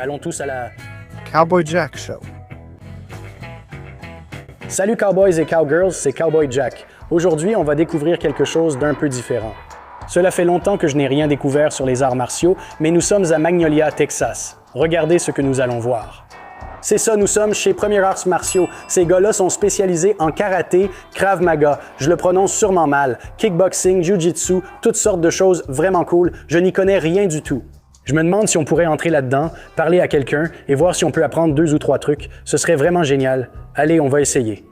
Allons tous à la... Cowboy Jack Show. Salut cowboys et cowgirls, c'est Cowboy Jack. Aujourd'hui, on va découvrir quelque chose d'un peu différent. Cela fait longtemps que je n'ai rien découvert sur les arts martiaux, mais nous sommes à Magnolia, Texas. Regardez ce que nous allons voir. C'est ça, nous sommes chez Premier Arts Martiaux. Ces gars-là sont spécialisés en karaté, Krav Maga, je le prononce sûrement mal, kickboxing, jiu-jitsu, toutes sortes de choses vraiment cool. Je n'y connais rien du tout. Je me demande si on pourrait entrer là-dedans, parler à quelqu'un et voir si on peut apprendre 2 ou 3 trucs. Ce serait vraiment génial. Allez, on va essayer.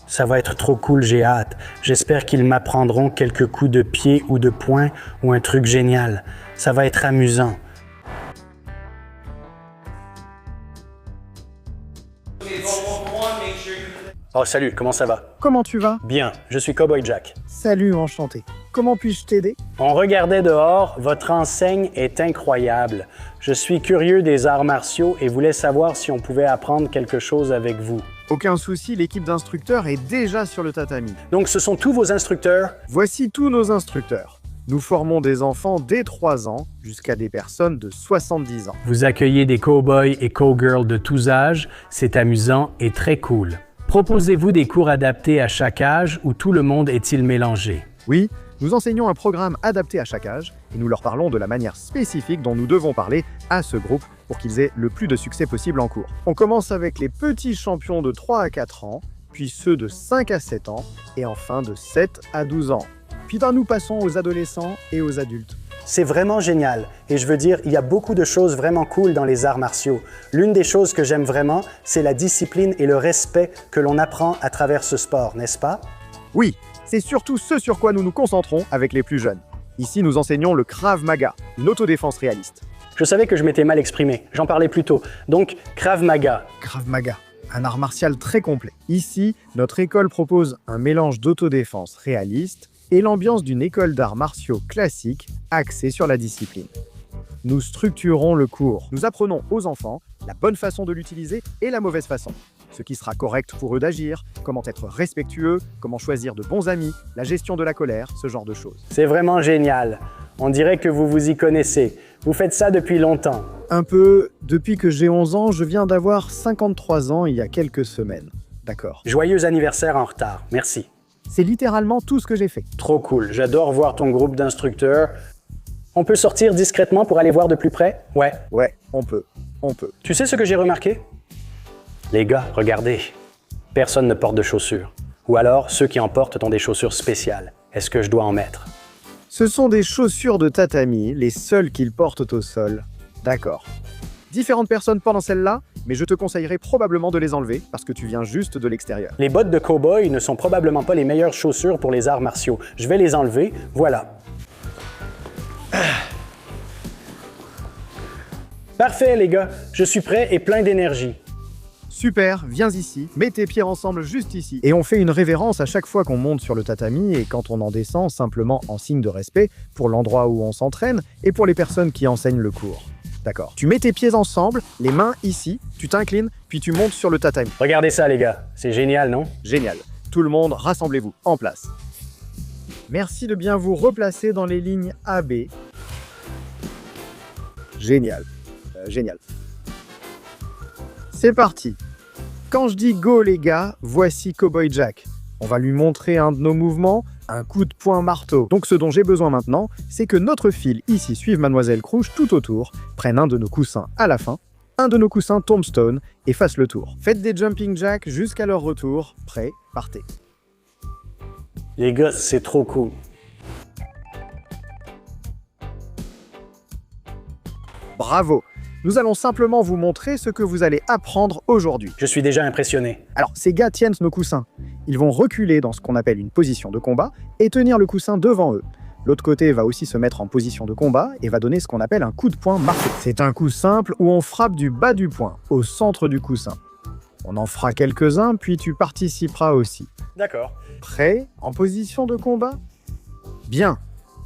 Ça va être trop cool, j'ai hâte. J'espère qu'ils m'apprendront quelques coups de pied ou de poing ou un truc génial. Ça va être amusant. Oh, salut, comment ça va? Comment tu vas? Bien, je suis Cowboy Jack. Salut, enchanté. Comment puis-je t'aider? On regardait dehors, votre enseigne est incroyable. Je suis curieux des arts martiaux et voulais savoir si on pouvait apprendre quelque chose avec vous. Aucun souci, l'équipe d'instructeurs est déjà sur le tatami. Donc ce sont tous vos instructeurs? Voici tous nos instructeurs. Nous formons des enfants dès 3 ans jusqu'à des personnes de 70 ans. Vous accueillez des cowboys et cowgirls de tous âges, c'est amusant et très cool. Proposez-vous des cours adaptés à chaque âge ou tout le monde est-il mélangé? Oui, nous enseignons un programme adapté à chaque âge et nous leur parlons de la manière spécifique dont nous devons parler à ce groupe pour qu'ils aient le plus de succès possible en cours. On commence avec les petits champions de 3 à 4 ans, puis ceux de 5 à 7 ans et enfin de 7 à 12 ans. Puis nous passons aux adolescents et aux adultes. C'est vraiment génial. Et je veux dire, il y a beaucoup de choses vraiment cool dans les arts martiaux. L'une des choses que j'aime vraiment, c'est la discipline et le respect que l'on apprend à travers ce sport, n'est-ce pas? Oui, c'est surtout ce sur quoi nous nous concentrons avec les plus jeunes. Ici, nous enseignons le Krav Maga, une autodéfense réaliste. Je savais que je m'étais mal exprimé, j'en parlais plus tôt. Donc, Krav Maga. Krav Maga, un art martial très complet. Ici, notre école propose un mélange d'autodéfense réaliste et l'ambiance d'une école d'arts martiaux classique axée sur la discipline. Nous structurons le cours. Nous apprenons aux enfants la bonne façon de l'utiliser et la mauvaise façon. Ce qui sera correct pour eux d'agir, comment être respectueux, comment choisir de bons amis, la gestion de la colère, ce genre de choses. C'est vraiment génial. On dirait que vous vous y connaissez. Vous faites ça depuis longtemps. Un peu. Depuis que j'ai 11 ans, je viens d'avoir 53 ans il y a quelques semaines. D'accord. Joyeux anniversaire en retard. Merci. C'est littéralement tout ce que j'ai fait. Trop cool. J'adore voir ton groupe d'instructeurs. On peut sortir discrètement pour aller voir de plus près? Ouais. Ouais, on peut. On peut. Tu sais ce que j'ai remarqué? Les gars, regardez. Personne ne porte de chaussures. Ou alors, ceux qui en portent ont des chaussures spéciales. Est-ce que je dois en mettre? Ce sont des chaussures de tatami, les seules qu'ils portent au sol. D'accord. Différentes personnes portent celles-là, mais je te conseillerais probablement de les enlever parce que tu viens juste de l'extérieur. Les bottes de cow-boy ne sont probablement pas les meilleures chaussures pour les arts martiaux. Je vais les enlever, voilà. Parfait les gars, je suis prêt et plein d'énergie. Super, viens ici, mets tes pieds ensemble juste ici. Et on fait une révérence à chaque fois qu'on monte sur le tatami et quand on en descend, simplement en signe de respect pour l'endroit où on s'entraîne et pour les personnes qui enseignent le cours. D'accord. Tu mets tes pieds ensemble, les mains ici, tu t'inclines, puis tu montes sur le tatami. Regardez ça les gars, c'est génial, non? Génial. Tout le monde, rassemblez-vous, en place. Merci de bien vous replacer dans les lignes AB. Génial. Génial. C'est parti. Quand je dis go les gars, voici Cowboy Jack. On va lui montrer un de nos mouvements, un coup de poing marteau. Donc ce dont j'ai besoin maintenant, c'est que notre file ici suive Mademoiselle Crouch tout autour, prenne un de nos coussins à la fin, un de nos coussins Tombstone et fasse le tour. Faites des jumping jacks jusqu'à leur retour. Prêt, partez. Les gars, c'est trop cool. Bravo. Nous allons simplement vous montrer ce que vous allez apprendre aujourd'hui. Je suis déjà impressionné. Alors, ces gars tiennent nos coussins. Ils vont reculer dans ce qu'on appelle une position de combat et tenir le coussin devant eux. L'autre côté va aussi se mettre en position de combat et va donner ce qu'on appelle un coup de poing marteau. C'est un coup simple où on frappe du bas du poing, au centre du coussin. On en fera quelques-uns, puis tu participeras aussi. D'accord. Prêt? En position de combat? Bien.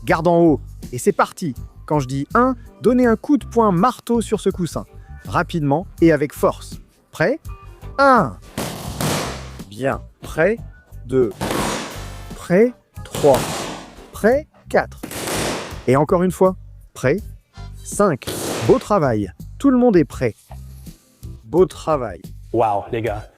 Garde en haut. Et c'est parti. Quand je dis 1, donnez un coup de poing marteau sur ce coussin. Rapidement et avec force. Prêt? 1. Bien. Prêt? 2. Prêt? 3. Prêt? 4. Et encore une fois. Prêt? 5. Beau travail. Tout le monde est prêt. Beau travail. Wow, les gars.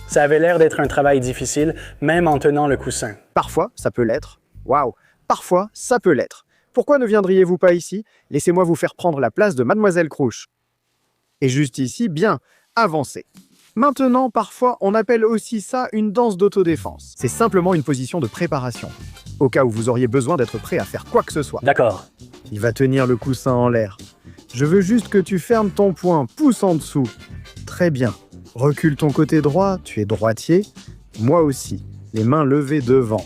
Ça avait l'air d'être un travail difficile, même en tenant le coussin. Parfois, ça peut l'être. Waouh. Parfois, ça peut l'être. Pourquoi ne viendriez-vous pas ici? Laissez-moi vous faire prendre la place de Mademoiselle Crouch. Et juste ici, bien, avancez. Maintenant, parfois, on appelle aussi ça une danse d'autodéfense. C'est simplement une position de préparation, au cas où vous auriez besoin d'être prêt à faire quoi que ce soit. D'accord. Il va tenir le coussin en l'air. Je veux juste que tu fermes ton poing, pouce en dessous. Très bien. Recule ton côté droit, tu es droitier. Moi aussi, les mains levées devant.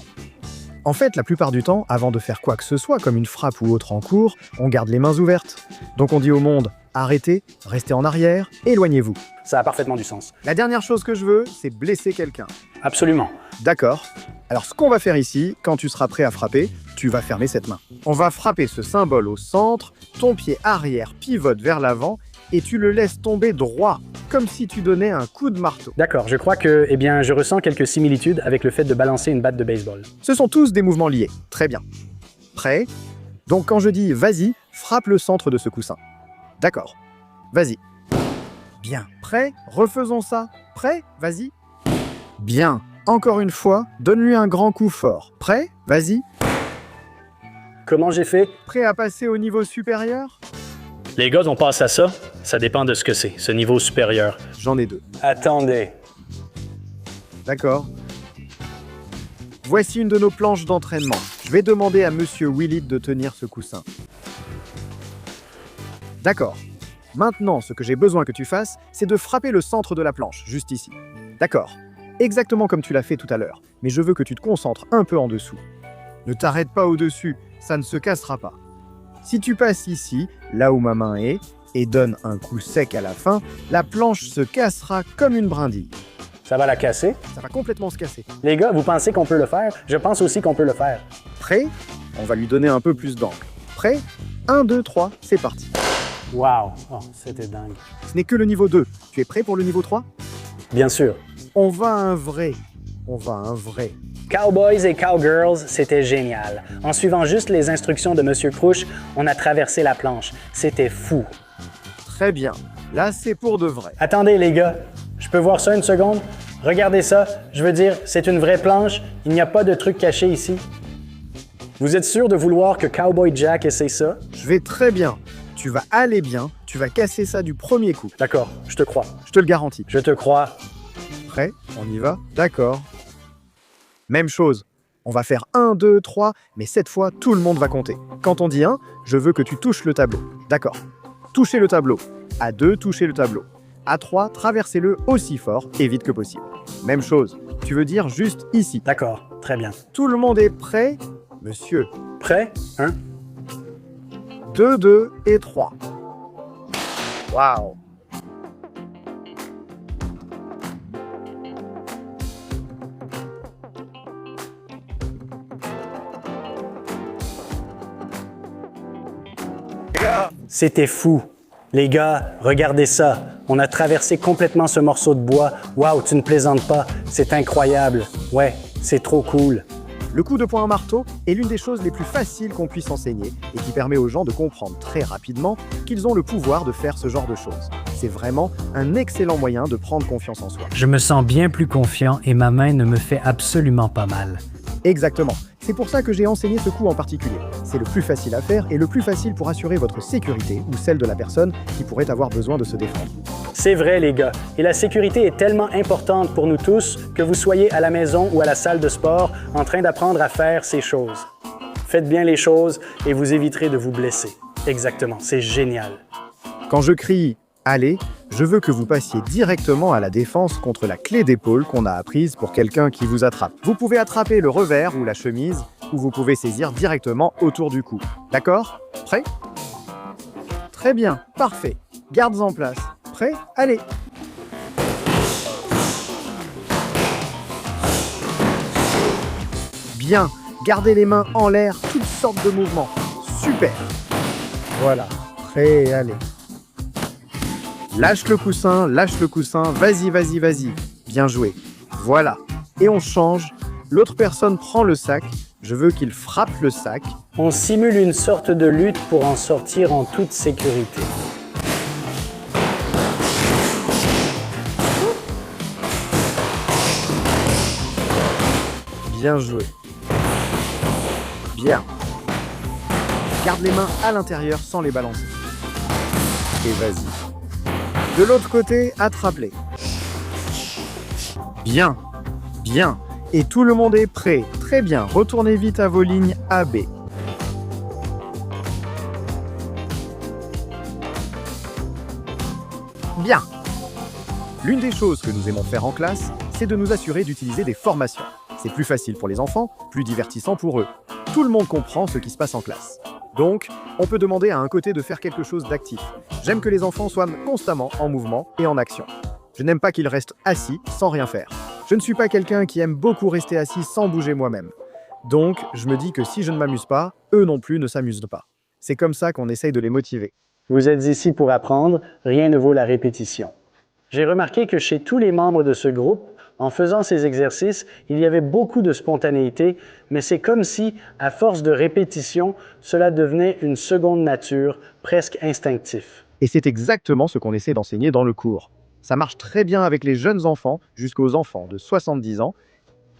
En fait, la plupart du temps, avant de faire quoi que ce soit, comme une frappe ou autre en cours, on garde les mains ouvertes. Donc on dit au monde, arrêtez, restez en arrière, éloignez-vous. Ça a parfaitement du sens. La dernière chose que je veux, c'est blesser quelqu'un. Absolument. D'accord. Alors ce qu'on va faire ici, quand tu seras prêt à frapper, tu vas fermer cette main. On va frapper ce symbole au centre, ton pied arrière pivote vers l'avant et tu le laisses tomber droit, comme si tu donnais un coup de marteau. D'accord, je crois que, je ressens quelques similitudes avec le fait de balancer une batte de baseball. Ce sont tous des mouvements liés. Très bien. Prêt? Donc quand je dis vas-y, frappe le centre de ce coussin. D'accord. Vas-y. Bien. Prêt? Refaisons ça. Prêt? Vas-y. Bien. Encore une fois, donne-lui un grand coup fort. Prêt? Vas-y. Comment j'ai fait? Prêt à passer au niveau supérieur? Les gars, on passe à ça? Ça dépend de ce que c'est, ce niveau supérieur. J'en ai 2. Attendez. D'accord. Voici une de nos planches d'entraînement. Je vais demander à Monsieur Willett de tenir ce coussin. D'accord. Maintenant, ce que j'ai besoin que tu fasses, c'est de frapper le centre de la planche, juste ici. D'accord. Exactement comme tu l'as fait tout à l'heure. Mais je veux que tu te concentres un peu en dessous. Ne t'arrête pas au-dessus, ça ne se cassera pas. Si tu passes ici, là où ma main est, et donnes un coup sec à la fin, la planche se cassera comme une brindille. Ça va la casser? Ça va complètement se casser. Les gars, vous pensez qu'on peut le faire? Je pense aussi qu'on peut le faire. Prêt? On va lui donner un peu plus d'angle. Prêt? 1, 2, 3, c'est parti. Wow! Oh, c'était dingue. Ce n'est que le niveau 2. Tu es prêt pour le niveau 3? Bien sûr. On va à un vrai. On va à un vrai. Cowboys et Cowgirls, c'était génial. En suivant juste les instructions de Monsieur Crouch, on a traversé la planche. C'était fou. Très bien. Là, c'est pour de vrai. Attendez, les gars. Je peux voir ça une seconde? Regardez ça. Je veux dire, c'est une vraie planche. Il n'y a pas de truc caché ici. Vous êtes sûr de vouloir que Cowboy Jack essaie ça? Je vais très bien. Tu vas aller bien. Tu vas casser ça du premier coup. D'accord, je te crois. Je te le garantis. Je te crois. Prêt? On y va? D'accord. Même chose. On va faire 1, 2, 3, mais cette fois, tout le monde va compter. Quand on dit 1, je veux que tu touches le tableau. D'accord. Touchez le tableau. À 2, touchez le tableau. À 3, traversez-le aussi fort et vite que possible. Même chose. Tu veux dire juste ici. D'accord, très bien. Tout le monde est prêt? Monsieur. Prêt? 1, 2, 2 et 3. Waouh! C'était fou. Les gars, regardez ça. On a traversé complètement ce morceau de bois. Waouh, tu ne plaisantes pas. C'est incroyable. Ouais, c'est trop cool. Le coup de poing à marteau est l'une des choses les plus faciles qu'on puisse enseigner et qui permet aux gens de comprendre très rapidement qu'ils ont le pouvoir de faire ce genre de choses. C'est vraiment un excellent moyen de prendre confiance en soi. Je me sens bien plus confiant et ma main ne me fait absolument pas mal. Exactement. C'est pour ça que j'ai enseigné ce coup en particulier. C'est le plus facile à faire et le plus facile pour assurer votre sécurité ou celle de la personne qui pourrait avoir besoin de se défendre. C'est vrai, les gars. Et la sécurité est tellement importante pour nous tous, que vous soyez à la maison ou à la salle de sport en train d'apprendre à faire ces choses. Faites bien les choses et vous éviterez de vous blesser. Exactement, c'est génial. Quand je crie « Allez », je veux que vous passiez directement à la défense contre la clé d'épaule qu'on a apprise pour quelqu'un qui vous attrape. Vous pouvez attraper le revers ou la chemise, ou vous pouvez saisir directement autour du cou. D'accord? Prêt? Très bien, parfait. Gardes en place. Prêt? Allez! Bien, gardez les mains en l'air, toutes sortes de mouvements. Super! Voilà, prêt, allez. Lâche le coussin, vas-y, vas-y, vas-y. Bien joué. Voilà. Et on change. L'autre personne prend le sac, je veux qu'il frappe le sac. On simule une sorte de lutte pour en sortir en toute sécurité. Bien joué. Bien. Garde les mains à l'intérieur sans les balancer. Et vas-y. De l'autre côté, attrape-les. Bien. Bien. Et tout le monde est prêt. Très bien. Retournez vite à vos lignes AB. Bien. L'une des choses que nous aimons faire en classe, c'est de nous assurer d'utiliser des formations. C'est plus facile pour les enfants, plus divertissant pour eux. Tout le monde comprend ce qui se passe en classe. Donc, on peut demander à un côté de faire quelque chose d'actif. J'aime que les enfants soient constamment en mouvement et en action. Je n'aime pas qu'ils restent assis sans rien faire. Je ne suis pas quelqu'un qui aime beaucoup rester assis sans bouger moi-même. Donc, je me dis que si je ne m'amuse pas, eux non plus ne s'amusent pas. C'est comme ça qu'on essaye de les motiver. Vous êtes ici pour apprendre, rien ne vaut la répétition. J'ai remarqué que chez tous les membres de ce groupe, en faisant ces exercices, il y avait beaucoup de spontanéité, mais c'est comme si, à force de répétition, cela devenait une seconde nature, presque instinctif. Et c'est exactement ce qu'on essaie d'enseigner dans le cours. Ça marche très bien avec les jeunes enfants jusqu'aux enfants de 70 ans.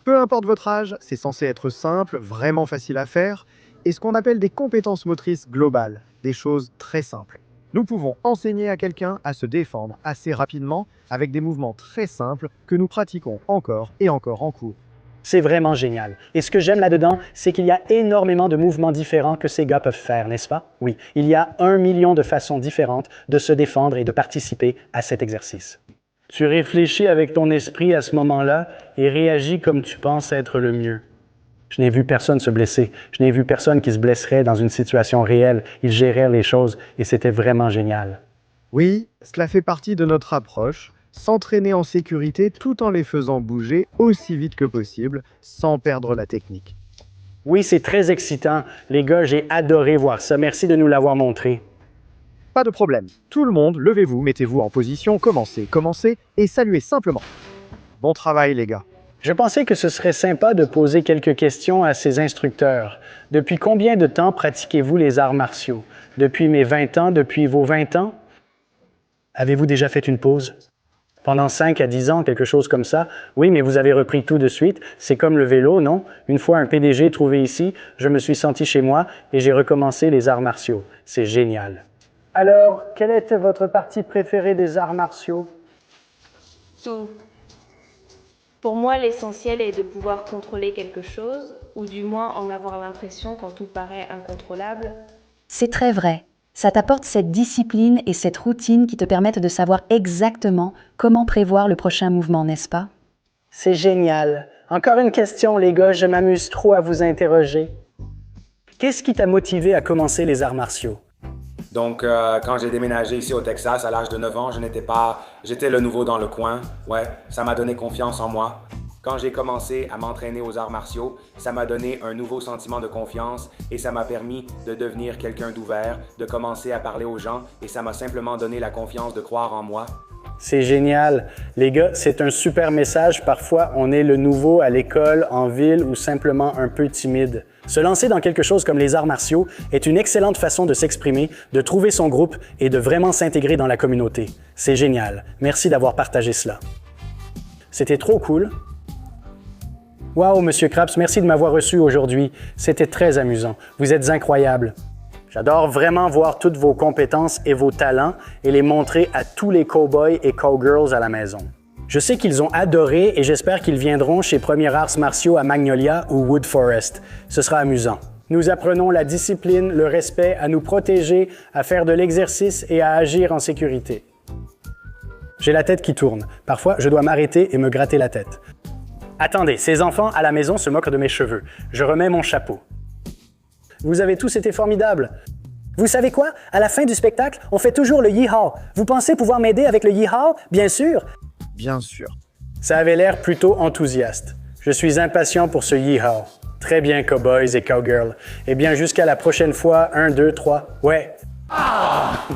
Peu importe votre âge, c'est censé être simple, vraiment facile à faire, et ce qu'on appelle des compétences motrices globales, des choses très simples. Nous pouvons enseigner à quelqu'un à se défendre assez rapidement avec des mouvements très simples que nous pratiquons encore et encore en cours. C'est vraiment génial. Et ce que j'aime là-dedans, c'est qu'il y a énormément de mouvements différents que ces gars peuvent faire, n'est-ce pas? Oui, il y a 1 million de façons différentes de se défendre et de participer à cet exercice. Tu réfléchis avec ton esprit à ce moment-là et réagis comme tu penses être le mieux. Je n'ai vu personne se blesser. Je n'ai vu personne qui se blesserait dans une situation réelle. Ils gérèrent les choses et c'était vraiment génial. Oui, cela fait partie de notre approche, s'entraîner en sécurité tout en les faisant bouger aussi vite que possible, sans perdre la technique. Oui, c'est très excitant. Les gars, j'ai adoré voir ça. Merci de nous l'avoir montré. Pas de problème. Tout le monde, levez-vous, mettez-vous en position, commencez et saluez simplement. Bon travail les gars. Je pensais que ce serait sympa de poser quelques questions à ces instructeurs. Depuis combien de temps pratiquez-vous les arts martiaux? Depuis mes 20 ans? Depuis vos 20 ans? Avez-vous déjà fait une pause? Pendant 5 à 10 ans, quelque chose comme ça? Oui, mais vous avez repris tout de suite. C'est comme le vélo, non? Une fois un PDG trouvé ici, je me suis senti chez moi et j'ai recommencé les arts martiaux. C'est génial. Alors, quelle était votre partie préférée des arts martiaux? Tout. Pour moi, l'essentiel est de pouvoir contrôler quelque chose, ou du moins en avoir l'impression quand tout paraît incontrôlable. C'est très vrai. Ça t'apporte cette discipline et cette routine qui te permettent de savoir exactement comment prévoir le prochain mouvement, n'est-ce pas? C'est génial. Encore une question, les gars, je m'amuse trop à vous interroger. Qu'est-ce qui t'a motivé à commencer les arts martiaux? Donc, quand j'ai déménagé ici au Texas à l'âge de 9 ans, j'étais le nouveau dans le coin. Ouais, ça m'a donné confiance en moi. Quand j'ai commencé à m'entraîner aux arts martiaux, ça m'a donné un nouveau sentiment de confiance et ça m'a permis de devenir quelqu'un d'ouvert, de commencer à parler aux gens et ça m'a simplement donné la confiance de croire en moi. C'est génial. Les gars, c'est un super message. Parfois, on est le nouveau à l'école, en ville ou simplement un peu timide. Se lancer dans quelque chose comme les arts martiaux est une excellente façon de s'exprimer, de trouver son groupe et de vraiment s'intégrer dans la communauté. C'est génial. Merci d'avoir partagé cela. C'était trop cool. Wow, Monsieur Craps, merci de m'avoir reçu aujourd'hui. C'était très amusant. Vous êtes incroyable. J'adore vraiment voir toutes vos compétences et vos talents et les montrer à tous les cowboys et cowgirls à la maison. Je sais qu'ils ont adoré et j'espère qu'ils viendront chez Premier Arts Martiaux à Magnolia ou Wood Forest. Ce sera amusant. Nous apprenons la discipline, le respect, à nous protéger, à faire de l'exercice et à agir en sécurité. J'ai la tête qui tourne. Parfois, je dois m'arrêter et me gratter la tête. Attendez, ces enfants à la maison se moquent de mes cheveux. Je remets mon chapeau. Vous avez tous été formidables. Vous savez quoi? À la fin du spectacle, on fait toujours le yee-haw. Vous pensez pouvoir m'aider avec le yee-haw? Bien sûr. Bien sûr. Ça avait l'air plutôt enthousiaste. Je suis impatient pour ce yee-haw. Très bien, cowboys et cowgirls. Eh bien, jusqu'à la prochaine fois. 1, 2, 3. Ouais. Ah!